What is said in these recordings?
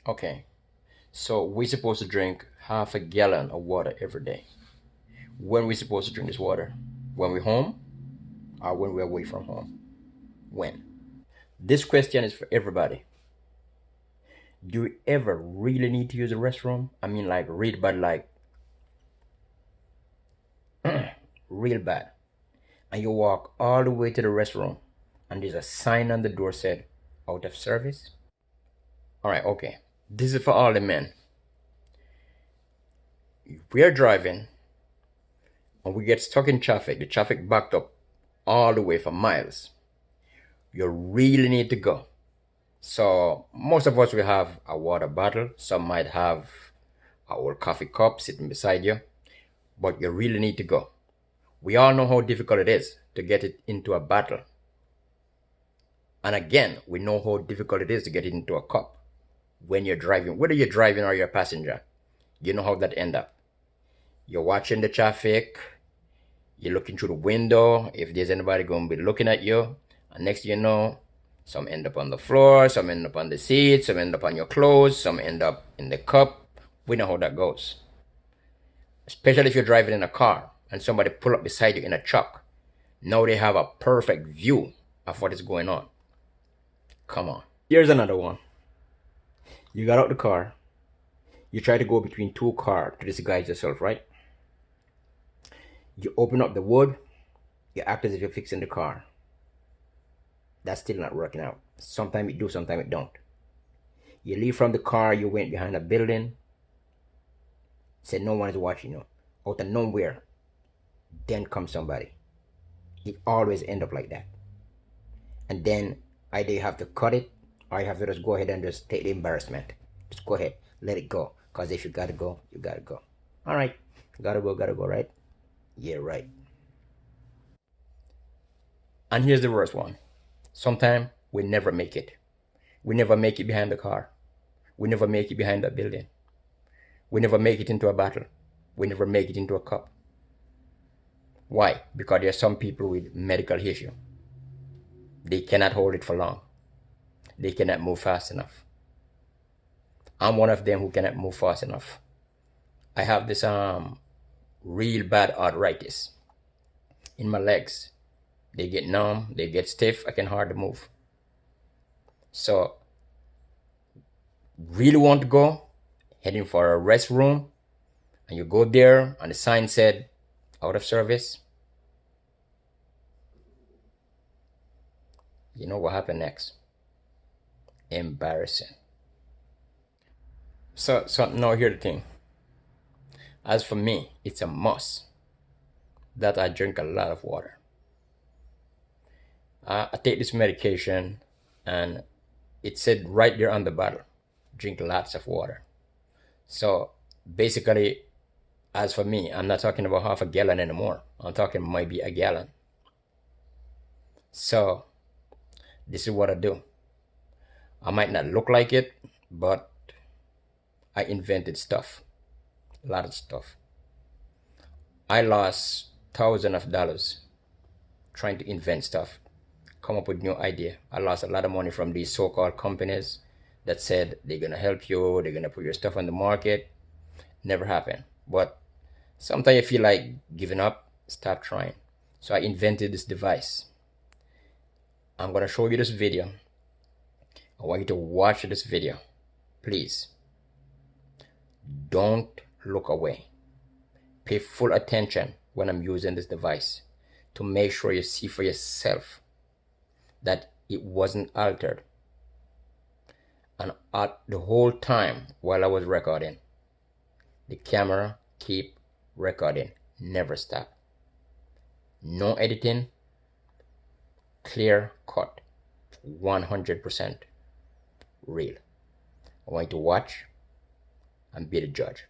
Okay, so we're supposed to drink half a gallon of water every day. When we supposed to drink this water? When we're home or when we're away from home? When? This question is for everybody. Do you ever really need to use the restroom? I mean, like real bad, like real bad. And you walk all the way to the restroom, and there's a sign on the door said out of service. All right, okay. This is for all the men. We are driving and we get stuck in traffic. The traffic backed up all the way for miles. You really need to go. So most of us will have a water bottle. Some might have a old coffee cup sitting beside you, but you really need to go. We all know how difficult it is to get it into a bottle. And again, we know how difficult it is to get it into a cup when you're driving, whether you're driving or you're a passenger. You know how that end up. You're watching the traffic, you're looking through the window if there's anybody going to be looking at you. And next thing you know, some end up on the floor, some end up on the seat, some end up on your clothes, some end up in the cup. We know how that goes. Especially if you're driving in a car and somebody pull up beside you in a truck. Now they have a perfect view of what is going on. Come on. Here's another one. You got out the car. You try to go between two cars to disguise yourself, right? You open up the wood. You act as if you're fixing the car. That's still not working out. Sometimes it do, sometimes it don't. You leave from the car, you went behind a building, said no one is watching you. Out of nowhere, then comes somebody. It always end up like that. And then either you have to cut it or you have to just go ahead and just take the embarrassment. Just go ahead, let it go. Because if you gotta go, you gotta go. All right, gotta go, right? Yeah, right. And here's the worst one. Sometimes we never make it. We never make it behind the car. We never make it behind that building. We never make it into a battle. We never make it into a cup. Why? Because there are some people with medical issue. They cannot hold it for long. They cannot move fast enough. I'm one of them who cannot move fast enough. I have this real bad arthritis in my legs. They get numb, they get stiff, I can hardly move. So really want to go, heading for a restroom, and you go there and the sign said out of service. You know what happened next? Embarrassing. So now here's the thing. As for me, it's a must that I drink a lot of water. I take this medication and it said right there on the bottle, drink lots of water. So basically, as for me, I'm not talking about half a gallon anymore. I'm talking maybe a gallon. So this is what I do. I might not look like it, but I invented stuff, a lot of stuff. I lost thousands of dollars trying to invent stuff, come up with new idea. I lost a lot of money from these so-called companies that said they're gonna help you, they're gonna put your stuff on the market. Never happened. But sometimes you feel like giving up, stop trying. So I invented this device. I'm gonna show you this video. I want you to watch this video. Please don't look away. Pay full attention when I'm using this device to make sure you see for yourself that it wasn't altered. And at the whole time while I was recording, the camera keep recording, never stop. No editing, clear cut, 100% real. I want you to watch and be the judge.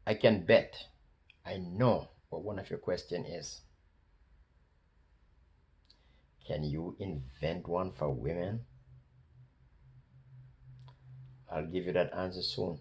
I can bet. I know what one of your question is. Can you invent one for women? I'll give you that answer soon.